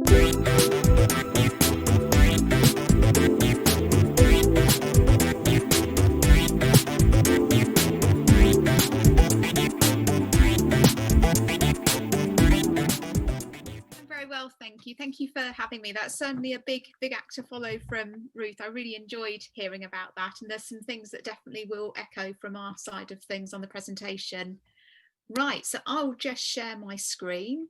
Very well, thank you. Thank you for having me. That's certainly a big act to follow from Ruth. I really enjoyed hearing about that, and there's some things that definitely will echo from our side of things on the presentation. Right, so I'll just share my screen.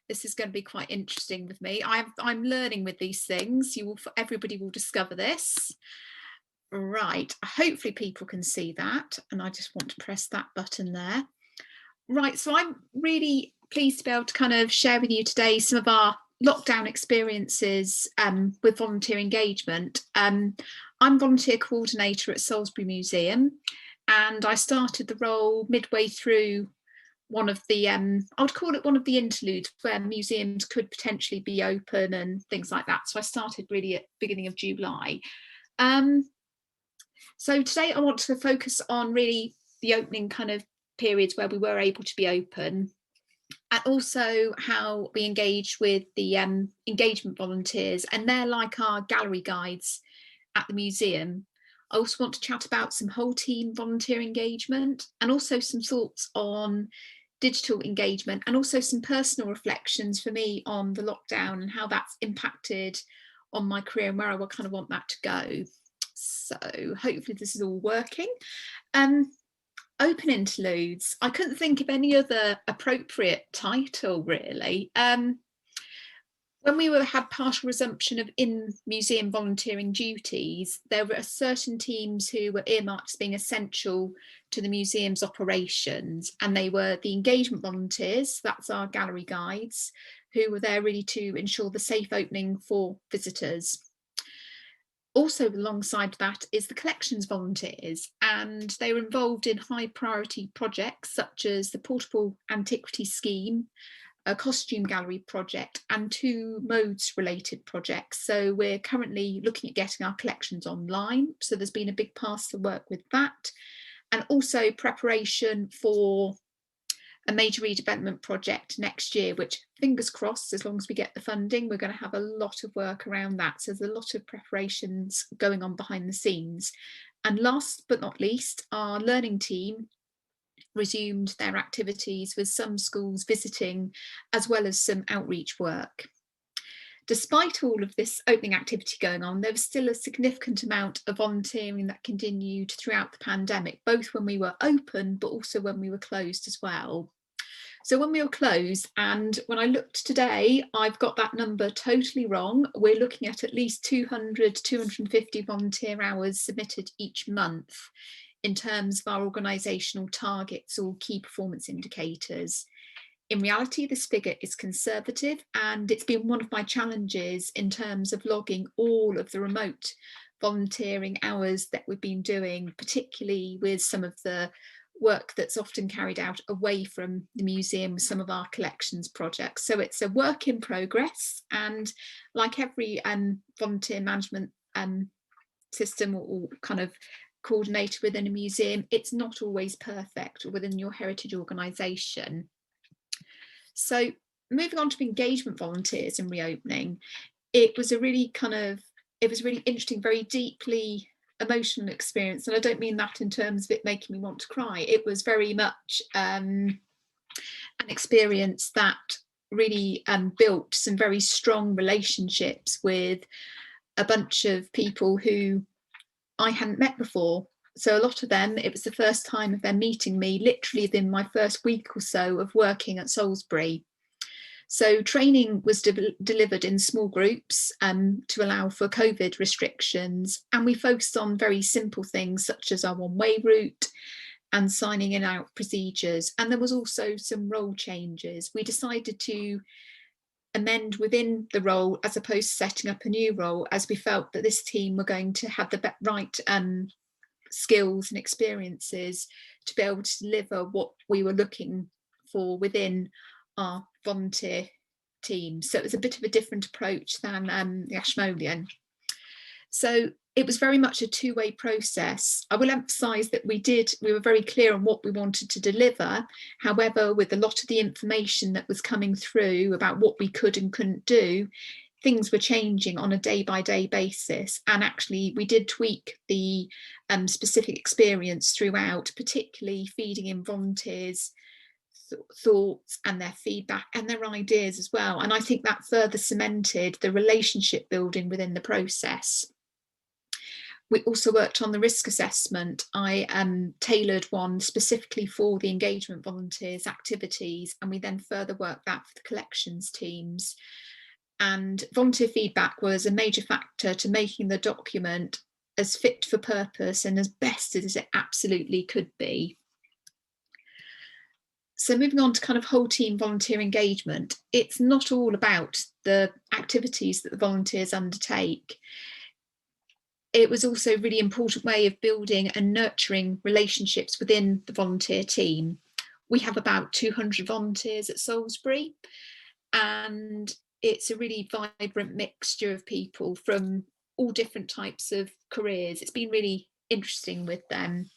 This is going to be quite interesting with me. I'm learning with these things. Everybody will discover this. Right, hopefully people can see that, and I just want to press that button there. Right, so I'm really pleased to be able to kind of share with you today some of our lockdown experiences with volunteer engagement. I'm volunteer coordinator at Salisbury Museum, and I started the role midway through one of the, I would call it one of the interludes where museums could potentially be open and things like that. So I started really at the beginning of July. So today I want to focus on really the opening kind of periods where we were able to be open, and also how we engage with the engagement volunteers, and they're like our gallery guides at the museum. I also want to chat about some whole team volunteer engagement, and also some thoughts on digital engagement, and also some personal reflections for me on the lockdown and how that's impacted on my career and where I would kind of want that to go. So hopefully this is all working. Open interludes. I couldn't think of any other appropriate title really. When we had partial resumption of in-museum volunteering duties, there were certain teams who were earmarked as being essential to the museum's operations, and they were the engagement volunteers, that's our gallery guides, who were there really to ensure the safe opening for visitors. Also alongside that is the collections volunteers, and they were involved in high priority projects such as the portable antiquity scheme, a costume gallery project, and 2 modes related projects. So we're currently looking at getting our collections online, so there's been a big pass of work with that, and also preparation for a major redevelopment project next year, which fingers crossed, as long as we get the funding, we're going to have a lot of work around that. So there's a lot of preparations going on behind the scenes. And last but not least, our learning team resumed their activities with some schools visiting, as well as some outreach work. Despite all of this opening activity going on, there was still a significant amount of volunteering that continued throughout the pandemic, both when we were open, but also when we were closed as well. So when we were closed, and when I looked today, I've got that number totally wrong. We're looking at least 200, 250 volunteer hours submitted each month in terms of our organisational targets or key performance indicators. In reality, this figure is conservative, and it's been one of my challenges in terms of logging all of the remote volunteering hours that we've been doing, particularly with some of the work that's often carried out away from the museum with some of our collections projects. So it's a work in progress, and like every volunteer management system or kind of coordinator within a museum, it's not always perfect within your heritage organisation. So moving on to engagement volunteers and reopening, it was a really really interesting, very deeply emotional experience. And I don't mean that in terms of it making me want to cry. It was very much an experience that really built some very strong relationships with a bunch of people who I hadn't met before. So a lot of them, it was the first time of them meeting me, literally within my first week or so of working at Salisbury. So training was delivered in small groups to allow for COVID restrictions, and we focused on very simple things such as our one-way route and signing in out procedures. And there was also some role changes. We decided to amend within the role as opposed to setting up a new role, as we felt that this team were going to have the right skills and experiences to be able to deliver what we were looking for within our volunteer team. So it was a bit of a different approach than the Ashmolean. So it was very much a two-way process. I will emphasise that we were very clear on what we wanted to deliver. However, with a lot of the information that was coming through about what we could and couldn't do, things were changing on a day-by-day basis. And actually, we did tweak the specific experience throughout, particularly feeding in volunteers' thoughts and their feedback and their ideas as well. And I think that further cemented the relationship building within the process. We also worked on the risk assessment. I tailored one specifically for the engagement volunteers activities, and we then further worked that for the collections teams. And volunteer feedback was a major factor to making the document as fit for purpose and as best as it absolutely could be. So moving on to kind of whole team volunteer engagement, it's not all about the activities that the volunteers undertake. It was also a really important way of building and nurturing relationships within the volunteer team. We have about 200 volunteers at Salisbury, and it's a really vibrant mixture of people from all different types of careers. It's been really interesting with them.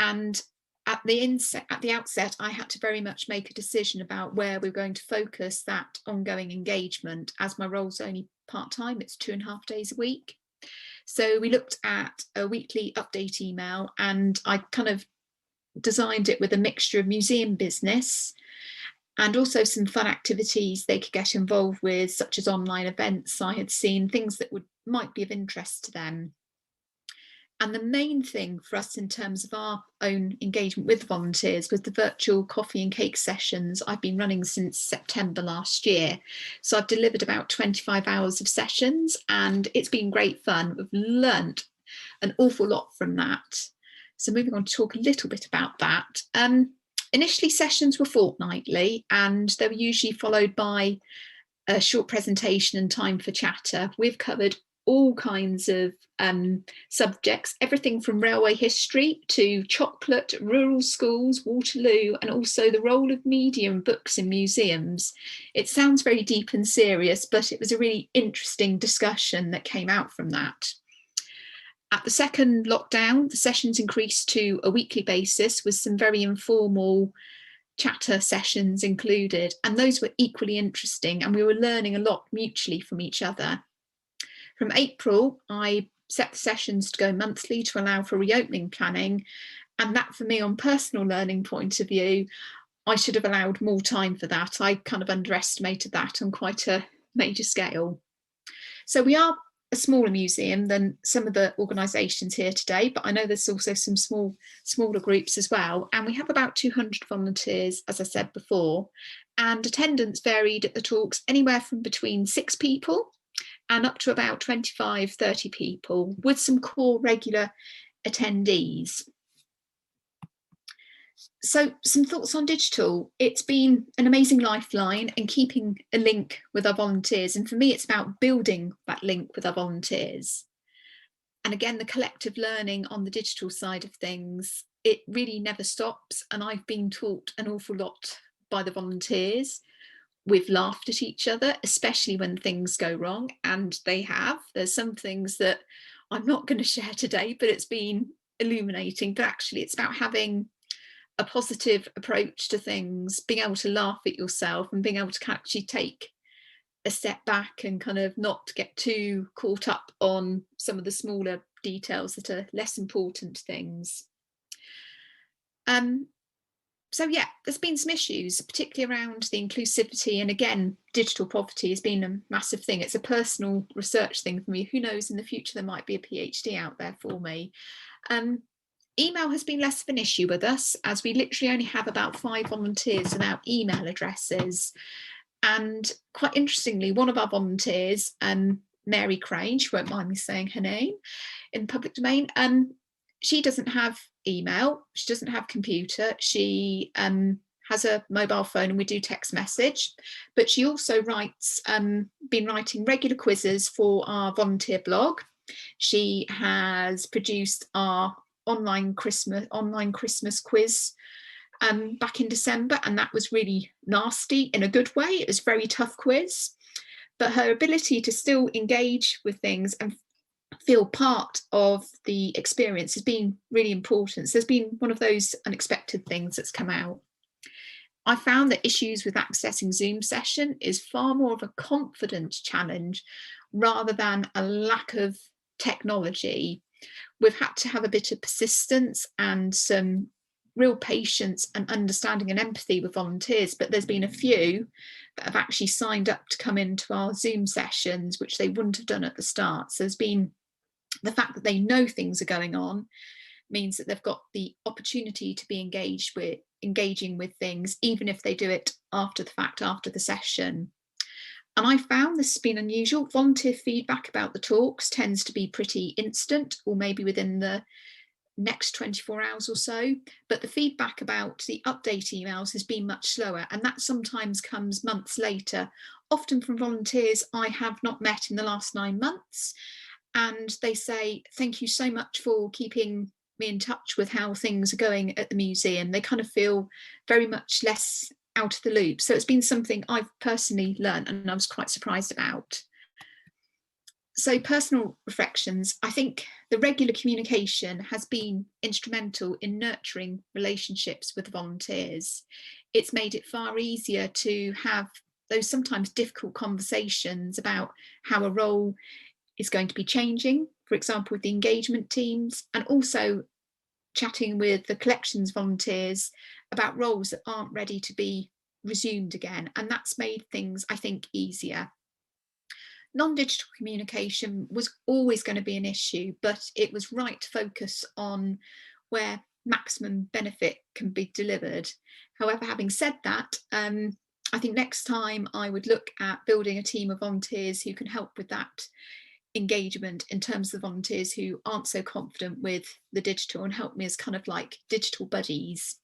And at the outset, I had to very much make a decision about where we're going to focus that ongoing engagement, as my role's only part-time, it's 2.5 days a week. So we looked at a weekly update email, and I kind of designed it with a mixture of museum business and also some fun activities they could get involved with, such as online events I had seen, things that might be of interest to them. And the main thing for us in terms of our own engagement with volunteers was the virtual coffee and cake sessions I've been running since September last year. So I've delivered about 25 hours of sessions, and it's been great fun. We've learnt an awful lot from that. So moving on to talk a little bit about that. Initially, sessions were fortnightly, and they were usually followed by a short presentation and time for chatter. We've covered all kinds of subjects, everything from railway history to chocolate, rural schools, Waterloo, and also the role of media and books in museums. It sounds very deep and serious, but it was a really interesting discussion that came out from that. At the second lockdown, the sessions increased to a weekly basis with some very informal chatter sessions included, and those were equally interesting, and we were learning a lot mutually from each other. From April, I set the sessions to go monthly to allow for reopening planning, and that for me, on personal learning point of view, I should have allowed more time for that. I kind of underestimated that on quite a major scale. So we are a smaller museum than some of the organisations here today, but I know there's also some smaller groups as well, and we have about 200 volunteers, as I said before, and attendance varied at the talks anywhere from between 6 people and up to about 25-30 people, with some core regular attendees. So some thoughts on digital. It's been an amazing lifeline and keeping a link with our volunteers. And for me, it's about building that link with our volunteers. And again, the collective learning on the digital side of things, it really never stops. And I've been taught an awful lot by the volunteers. We've laughed at each other, especially when things go wrong, and they have. There's some things that I'm not going to share today, but it's been illuminating. But actually, it's about having a positive approach to things, being able to laugh at yourself and being able to actually take a step back and kind of not get too caught up on some of the smaller details that are less important things. So yeah, there's been some issues, particularly around the inclusivity, and again, digital poverty has been a massive thing. It's a personal research thing for me. Who knows, in the future there might be a PhD out there for me. Email has been less of an issue with us, as we literally only have about 5 volunteers without email addresses. And quite interestingly, one of our volunteers, Mary Crane, she won't mind me saying her name in the public domain, she doesn't have email, she doesn't have computer, she has a mobile phone and we do text message, but she also been writing regular quizzes for our volunteer blog. She has produced our online Christmas quiz back in December, and that was really nasty in a good way. It was a very tough quiz, but her ability to still engage with things and feel part of the experience has been really important. So there's been one of those unexpected things that's come out. I found that issues with accessing Zoom session is far more of a confidence challenge rather than a lack of technology. We've had to have a bit of persistence and some real patience and understanding and empathy with volunteers, but there's been a few that have actually signed up to come into our Zoom sessions, which they wouldn't have done at the start. So there's been the fact that they know things are going on means that they've got the opportunity to be engaging with things, even if they do it after the fact, after the session. And I found this has been unusual. Volunteer feedback about the talks tends to be pretty instant, or maybe within the next 24 hours or so, but the feedback about the update emails has been much slower, and that sometimes comes months later, often from volunteers I have not met in the last 9 months, and they say thank you so much for keeping me in touch with how things are going at the museum. They kind of feel very much less out of the loop. So it's been something I've personally learned and I was quite surprised about. So personal reflections, I think the regular communication has been instrumental in nurturing relationships with volunteers. It's made it far easier to have those sometimes difficult conversations about how a role is going to be changing, for example, with the engagement teams, and also chatting with the collections volunteers about roles that aren't ready to be resumed again. And that's made things, I think, easier. Non-digital communication was always going to be an issue, but it was right to focus on where maximum benefit can be delivered. However, having said that, I think next time I would look at building a team of volunteers who can help with that engagement in terms of the volunteers who aren't so confident with the digital, and help me as kind of like digital buddies.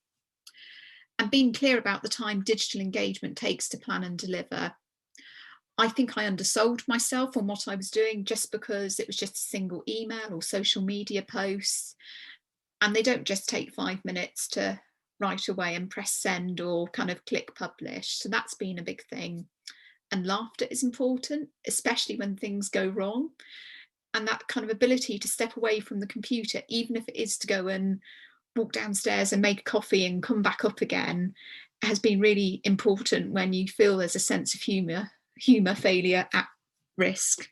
And being clear about the time digital engagement takes to plan and deliver. I think I undersold myself on what I was doing just because it was just a single email or social media posts, and they don't just take 5 minutes to write away and press send or kind of click publish. So that's been a big thing. And laughter is important, especially when things go wrong. And that kind of ability to step away from the computer, even if it is to go and walk downstairs and make a coffee and come back up again, has been really important when you feel there's a sense of humour failure at risk.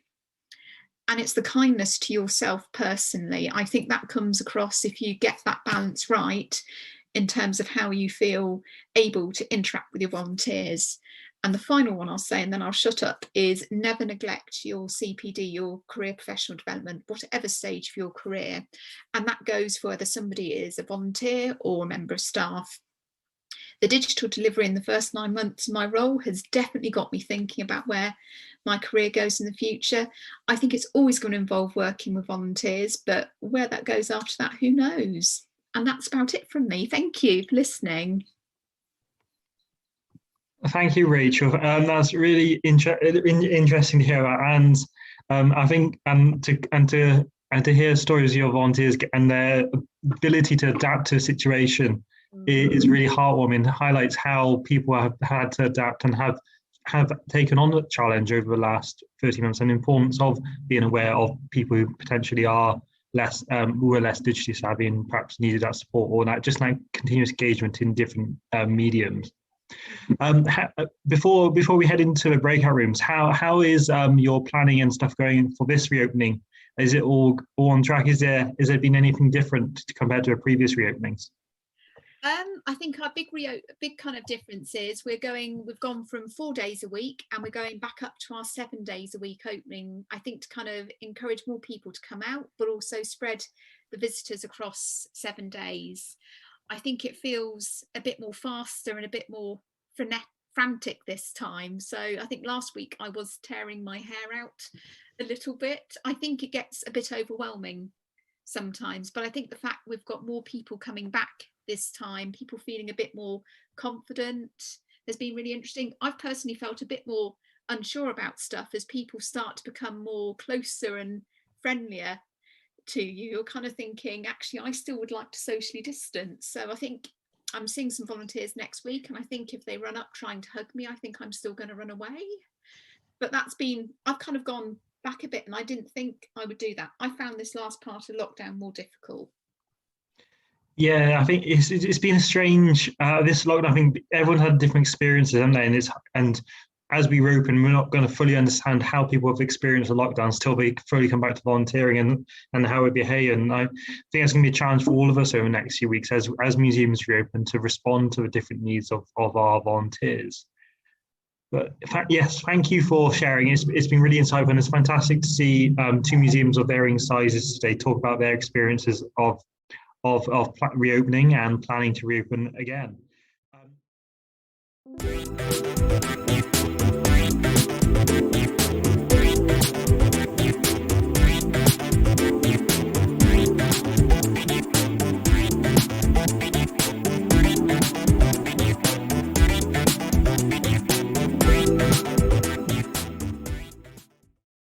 And it's the kindness to yourself personally. I think that comes across if you get that balance right in terms of how you feel able to interact with your volunteers. And the final one I'll say, and then I'll shut up, is never neglect your CPD, your career professional development, whatever stage of your career. And that goes for whether somebody is a volunteer or a member of staff. The digital delivery in the first 9 months of my role has definitely got me thinking about where my career goes in the future. I think it's always going to involve working with volunteers, but where that goes after that, who knows? And that's about it from me. Thank you for listening. Thank you, Rachel. That's really interesting to hear about, and I think to hear stories of your volunteers and their ability to adapt to a situation is really heartwarming. It highlights how people have had to adapt and have taken on the challenge over the last 30 months, and the importance of being aware of people who potentially are less digitally savvy and perhaps needed that support, or that just like continuous engagement in different mediums. Before we head into the breakout rooms, how is your planning and stuff going for this reopening? Is it all on track? Has there been anything different compared to the previous reopenings? I think our big kind of difference is we've gone from 4 days a week and we're going back up to our 7 days a week opening, I think, to kind of encourage more people to come out, but also spread the visitors across 7 days. I think it feels a bit more faster and a bit more frantic this time. So I think last week I was tearing my hair out a little bit. I think it gets a bit overwhelming sometimes, but I think the fact we've got more people coming back this time, people feeling a bit more confident, has been really interesting. I've personally felt a bit more unsure about stuff as people start to become more closer and friendlier to you. You're kind of thinking, actually, I still would like to socially distance. So I think I'm seeing some volunteers next week, and I think if they run up trying to hug me, I think I'm still going to run away. But I've kind of gone back a bit, and I didn't think I would do that. I found this last part of lockdown more difficult. Yeah, I think it's been a strange this lockdown. I think everyone had different experiences, haven't they? And as we reopen, we're not going to fully understand how people have experienced the lockdowns till they fully come back to volunteering and how we behave. And I think it's going to be a challenge for all of us over the next few weeks as museums reopen to respond to the different needs of our volunteers. But yes, thank you for sharing. It's been really insightful, and it's fantastic to see two museums of varying sizes today talk about their experiences of reopening and planning to reopen again.